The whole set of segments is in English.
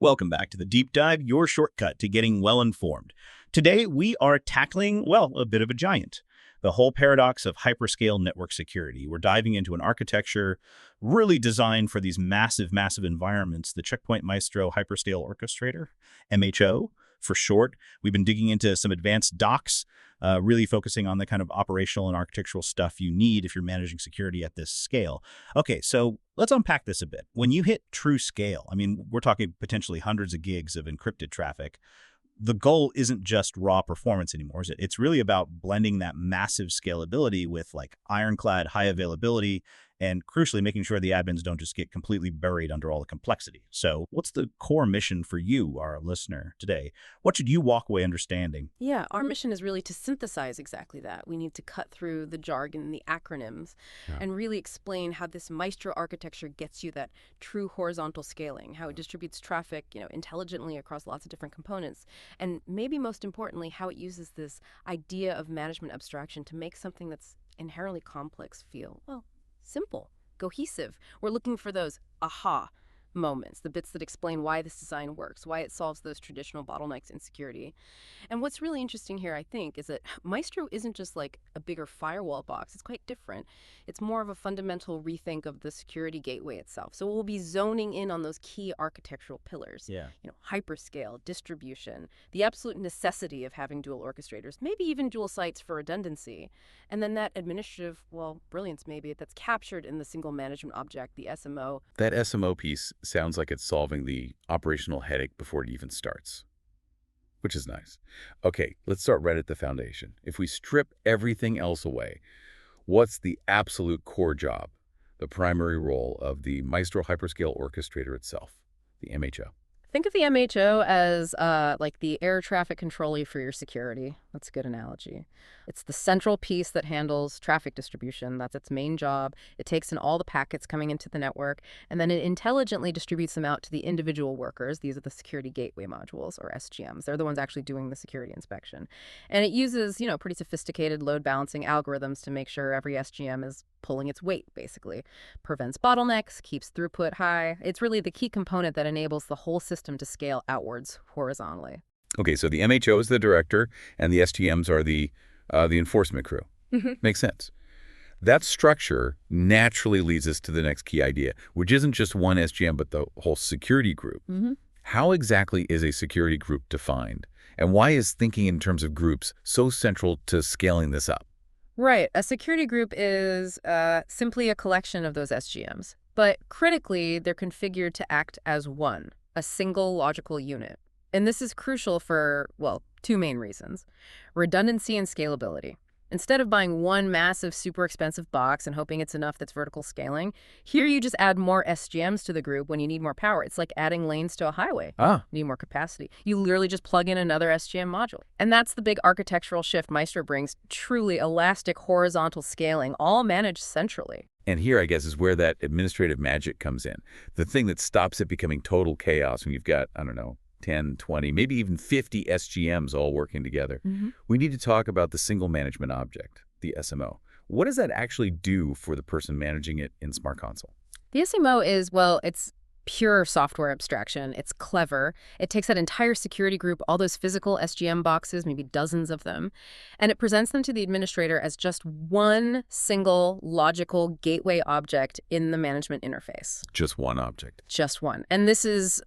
Welcome back to the Deep Dive, your shortcut to getting well informed. Today, we are tackling, well, a bit of a giant. The whole paradox of hyperscale network security. We're diving into an architecture really designed for these massive, massive environments, the Checkpoint Maestro Hyperscale Orchestrator, MHO for short. We've been digging into some advanced docs, really focusing on the kind of operational and architectural stuff you need if you're managing security at this scale. Okay, so let's unpack this a bit. When you hit true scale, I mean, we're talking potentially hundreds of gigs of encrypted traffic. The goal isn't just raw performance anymore, is it? It's really about blending that massive scalability with like ironclad high availability and crucially making sure the admins don't just get completely buried under all the complexity. So what's the core mission for you, our listener, today? What should you walk away understanding? Yeah, our mission is really to synthesize exactly that. We need to cut through the jargon and the acronyms and really explain how this Maestro architecture gets you that true horizontal scaling, how it distributes traffic, intelligently across lots of different components, and maybe most importantly, how it uses this idea of management abstraction to make something that's inherently complex feel, well, simple, cohesive. We're looking for those aha moments, the bits that explain why this design works, why it solves those traditional bottlenecks in security. And what's really interesting here, I think, is that Maestro isn't just like a bigger firewall box. It's quite different. It's more of a fundamental rethink of the security gateway itself. So we'll be zoning in on those key architectural pillars. Hyperscale, distribution, the absolute necessity of having dual orchestrators, maybe even dual sites for redundancy. And then that administrative, well, brilliance maybe, that's captured in the single management object, the SMO. That SMO piece sounds like it's solving the operational headache before it even starts, which is nice. Okay, let's start right at the foundation. If we strip everything else away, what's the absolute core job, the primary role of the Maestro Hyperscale Orchestrator itself, the MHO? Think of the MHO as like the air traffic controller for your security. That's a good analogy. It's the central piece that handles traffic distribution. That's its main job. It takes in all the packets coming into the network, and then it intelligently distributes them out to the individual workers. These are the security gateway modules, or SGMs. They're the ones actually doing the security inspection. And it uses, pretty sophisticated load balancing algorithms to make sure every SGM is pulling its weight, basically. Prevents bottlenecks, keeps throughput high. It's really the key component that enables the whole system to scale outwards horizontally. Okay, so the MHO is the director, and the SGMs are the enforcement crew. Makes sense. That structure naturally leads us to the next key idea, which isn't just one SGM, but the whole security group. How exactly is a security group defined? And why is thinking in terms of groups so central to scaling this up? Right. A security group is simply a collection of those SGMs. But critically, they're configured to act as one, a single logical unit. And this is crucial for, well, two main reasons: redundancy and scalability. Instead of buying one massive, super expensive box and hoping it's enough that's vertical scaling, here you just add more SGMs to the group when you need more power. It's like adding lanes to a highway. You need more capacity. You literally just plug in another SGM module. And that's the big architectural shift Maestro brings: truly elastic horizontal scaling, all managed centrally. And here, I guess, is where that administrative magic comes in. The thing that stops it becoming total chaos when you've got, 10, 20, maybe even 50 SGMs all working together. We need to talk about the single management object, the SMO. What does that actually do for the person managing it in Smart Console? The SMO is, well, it's pure software abstraction. It's clever. It takes that entire security group, all those physical SGM boxes, maybe dozens of them, and it presents them to the administrator as just one single logical gateway object in the management interface. Just one object. Just one. And this is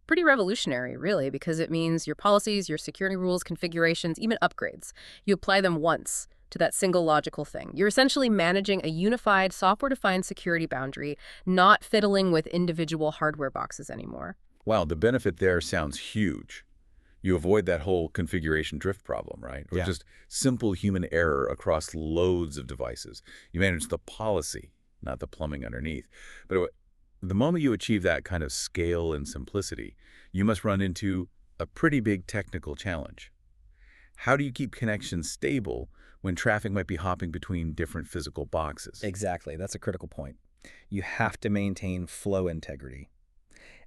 pretty revolutionary, really, because it means your policies, your security rules, configurations, even upgrades, you apply them once to that single logical thing. You're essentially managing a unified software-defined security boundary, not fiddling with individual hardware boxes anymore. Wow, the benefit there sounds huge. You avoid that whole configuration drift problem, right? Or just simple human error across loads of devices. You manage the policy, not the plumbing underneath. But the moment you achieve that kind of scale and simplicity, you must run into a pretty big technical challenge. How do you keep connections stable when traffic might be hopping between different physical boxes? Exactly. That's a critical point. You have to maintain flow integrity,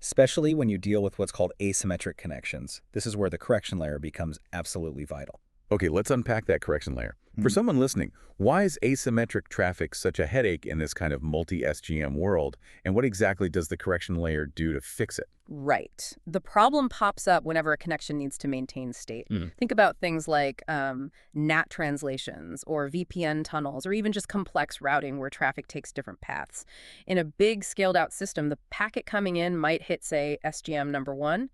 especially when you deal with what's called asymmetric connections. This is where the correction layer becomes absolutely vital. Okay, let's unpack that correction layer. For someone listening, why is asymmetric traffic such a headache in this kind of multi-SGM world, and what exactly does the correction layer do to fix it? Right. The problem pops up whenever a connection needs to maintain state. Think about things like NAT translations or VPN tunnels or even just complex routing where traffic takes different paths. In a big scaled-out system, the packet coming in might hit, say, SGM number 1,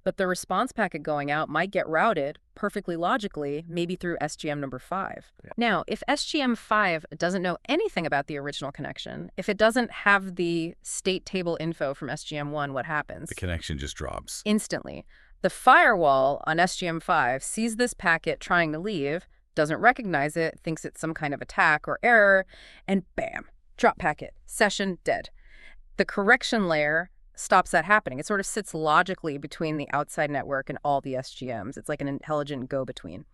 but the response packet going out might get routed perfectly logically, maybe through SGM number 5. Yeah. Now, if SGM 5 doesn't know anything about the original connection, if it doesn't have the state table info from SGM 1, what happens? The connection just drops. Instantly. The firewall on SGM 5 sees this packet trying to leave, doesn't recognize it, thinks it's some kind of attack or error, and bam, drop packet, session dead. The correction layer stops that happening. It sort of sits logically between the outside network and all the SGMs. It's like an intelligent go-between.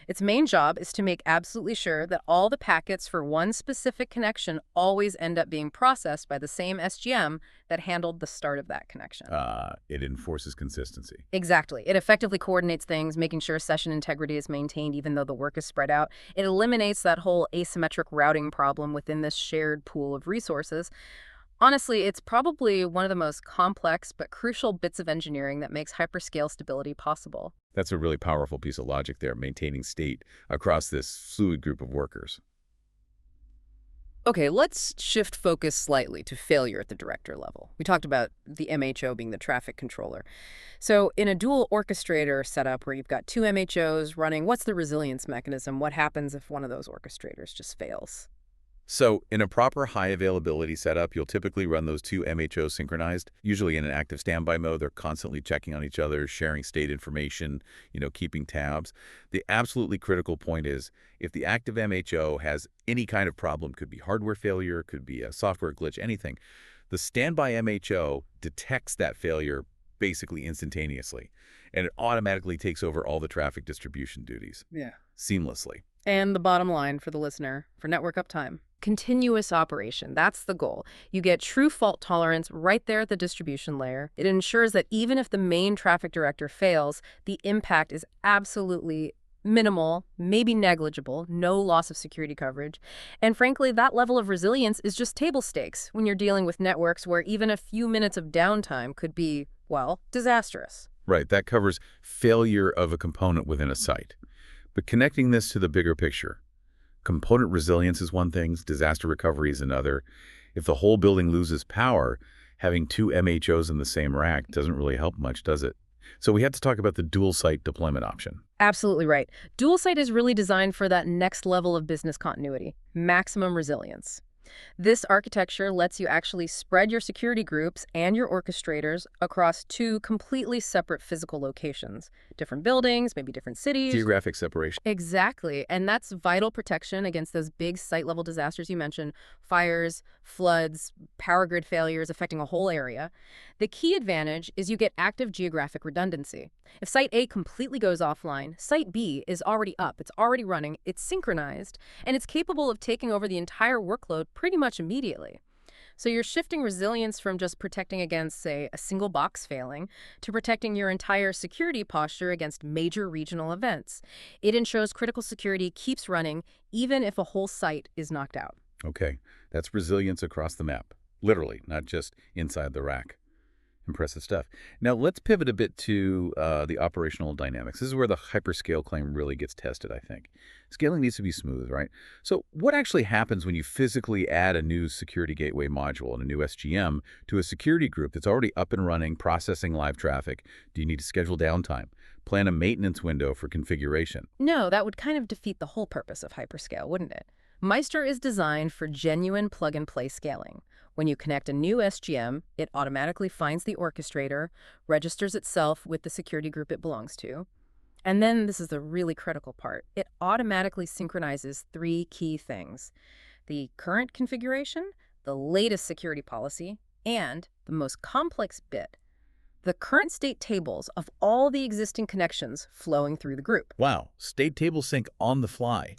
Its main job is to make absolutely sure that all the packets for one specific connection always end up being processed by the same SGM that handled the start of that connection. It enforces consistency. Exactly. It effectively coordinates things, making sure session integrity is maintained even though the work is spread out. It eliminates that whole asymmetric routing problem within this shared pool of resources. Honestly, it's probably one of the most complex but crucial bits of engineering that makes hyperscale stability possible. That's a really powerful piece of logic there, maintaining state across this fluid group of workers. Okay, let's shift focus slightly to failure at the director level. We talked about the MHO being the traffic controller. So in a dual orchestrator setup where you've got 2 MHOs running, what's the resilience mechanism? What happens if one of those orchestrators just fails? So in a proper high availability setup, you'll typically run those 2 MHOs synchronized, usually in an active standby mode. They're constantly checking on each other, sharing state information, keeping tabs. The absolutely critical point is if the active MHO has any kind of problem, could be hardware failure, could be a software glitch, anything, the standby MHO detects that failure basically instantaneously, and it automatically takes over all the traffic distribution duties. Yeah. Seamlessly. And the bottom line for the listener, for network uptime, continuous operation. That's the goal. You get true fault tolerance right there at the distribution layer. It ensures that even if the main traffic director fails, the impact is absolutely minimal, maybe negligible, no loss of security coverage. And frankly, that level of resilience is just table stakes when you're dealing with networks where even a few minutes of downtime could be, well, disastrous. Right, that covers failure of a component within a site. But connecting this to the bigger picture, component resilience is one thing, disaster recovery is another. If the whole building loses power, having 2 MHOs in the same rack doesn't really help much, does it? So we have to talk about the dual site deployment option. Absolutely right. Dual site is really designed for that next level of business continuity, maximum resilience. This architecture lets you actually spread your security groups and your orchestrators across 2 completely separate physical locations. Different buildings, maybe different cities. Geographic separation. Exactly. And that's vital protection against those big site-level disasters you mentioned, fires, floods, power grid failures affecting a whole area. The key advantage is you get active geographic redundancy. If Site A completely goes offline, Site B is already up, it's already running, it's synchronized, and it's capable of taking over the entire workload pretty much immediately. So you're shifting resilience from just protecting against, say, a single box failing to protecting your entire security posture against major regional events. It ensures critical security keeps running even if a whole site is knocked out. Okay, that's resilience across the map, literally, not just inside the rack. Impressive stuff. Now let's pivot a bit to the operational dynamics. This is where the hyperscale claim really gets tested, I think. Scaling needs to be smooth, right? So what actually happens when you physically add a new security gateway module and a new SGM to a security group that's already up and running, processing live traffic? Do you need to schedule downtime? Plan a maintenance window for configuration? No, that would kind of defeat the whole purpose of hyperscale, wouldn't it? Maestro is designed for genuine plug-and-play scaling. When you connect a new SGM, it automatically finds the orchestrator, registers itself with the security group it belongs to, and then this is the really critical part. It automatically synchronizes 3 key things: the current configuration, the latest security policy, and the most complex bit, the current state tables of all the existing connections flowing through the group. Wow, state table sync on the fly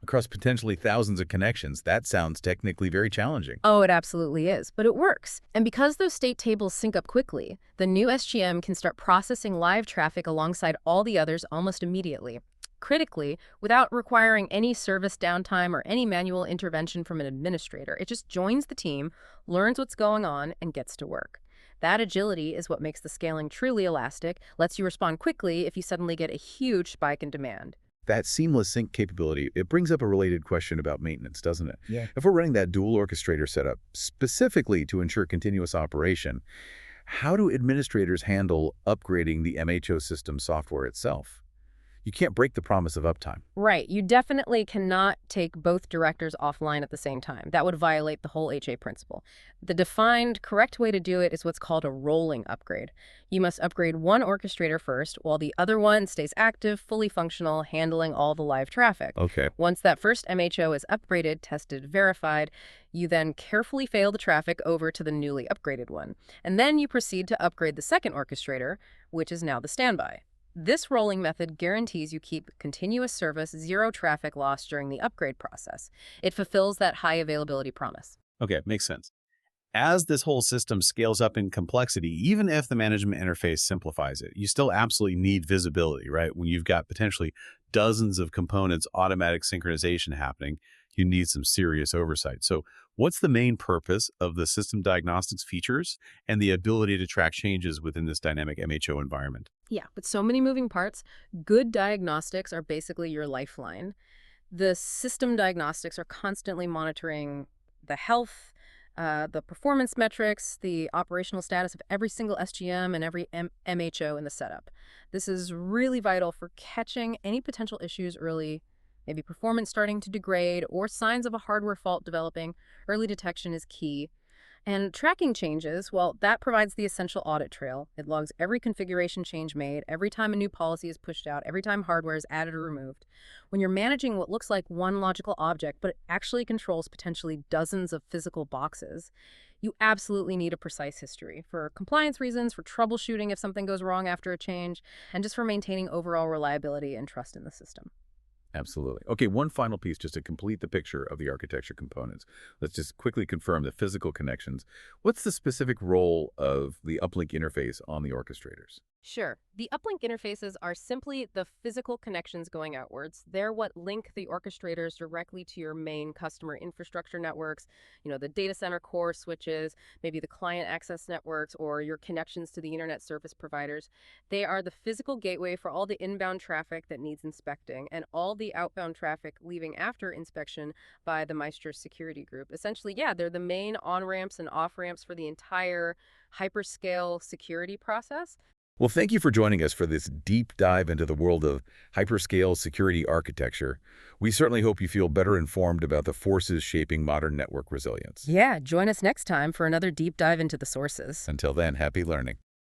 across potentially thousands of connections. That sounds technically very challenging. Oh, it absolutely is, but it works. And because those state tables sync up quickly, the new SGM can start processing live traffic alongside all the others almost immediately. critically, without requiring any service downtime or any manual intervention from an administrator. It just joins the team, learns what's going on, and gets to work. That agility is what makes the scaling truly elastic, lets you respond quickly if you suddenly get a huge spike in demand. That seamless sync capability, it brings up a related question about maintenance, doesn't it? Yeah. If we're running that dual orchestrator setup specifically to ensure continuous operation, how do administrators handle upgrading the MHO system software itself? You can't break the promise of uptime. Right. You definitely cannot take both directors offline at the same time. That would violate the whole HA principle. The defined correct way to do it is what's called a rolling upgrade. You must upgrade one orchestrator first, while the other one stays active, fully functional, handling all the live traffic. Okay. Once that first MHO is upgraded, tested, verified, you then carefully fail the traffic over to the newly upgraded one. And then you proceed to upgrade the second orchestrator, which is now the standby. This rolling method guarantees you keep continuous service, zero traffic loss during the upgrade process. It fulfills that high availability promise. Okay, makes sense. As this whole system scales up in complexity, even if the management interface simplifies it, you still absolutely need visibility, right? When you've got potentially dozens of components, automatic synchronization happening, you need some serious oversight. So what's the main purpose of the system diagnostics features and the ability to track changes within this dynamic MHO environment? Yeah, with so many moving parts, good diagnostics are basically your lifeline. The system diagnostics are constantly monitoring the health, the performance metrics, the operational status of every single SGM and every MHO in the setup. This is really vital for catching any potential issues early, maybe performance starting to degrade or signs of a hardware fault developing. Early detection is key. And tracking changes, well, that provides the essential audit trail. It logs every configuration change made, every time a new policy is pushed out, every time hardware is added or removed. When you're managing what looks like one logical object, but it actually controls potentially dozens of physical boxes, you absolutely need a precise history for compliance reasons, for troubleshooting if something goes wrong after a change, and just for maintaining overall reliability and trust in the system. Absolutely. Okay, one final piece just to complete the picture of the architecture components. Let's just quickly confirm the physical connections. What's the specific role of the uplink interface on the orchestrators? Sure. The uplink interfaces are simply the physical connections going outwards. They're what link the orchestrators directly to your main customer infrastructure networks, the data center core switches, maybe the client access networks, or your connections to the internet service providers. They are the physical gateway for all the inbound traffic that needs inspecting and all the outbound traffic leaving after inspection by the Maestro security group. Essentially, yeah, they're the main on-ramps and off-ramps for the entire hyperscale security process. Well, thank you for joining us for this deep dive into the world of hyperscale security architecture. We certainly hope you feel better informed about the forces shaping modern network resilience. Yeah, join us next time for another deep dive into the sources. Until then, happy learning.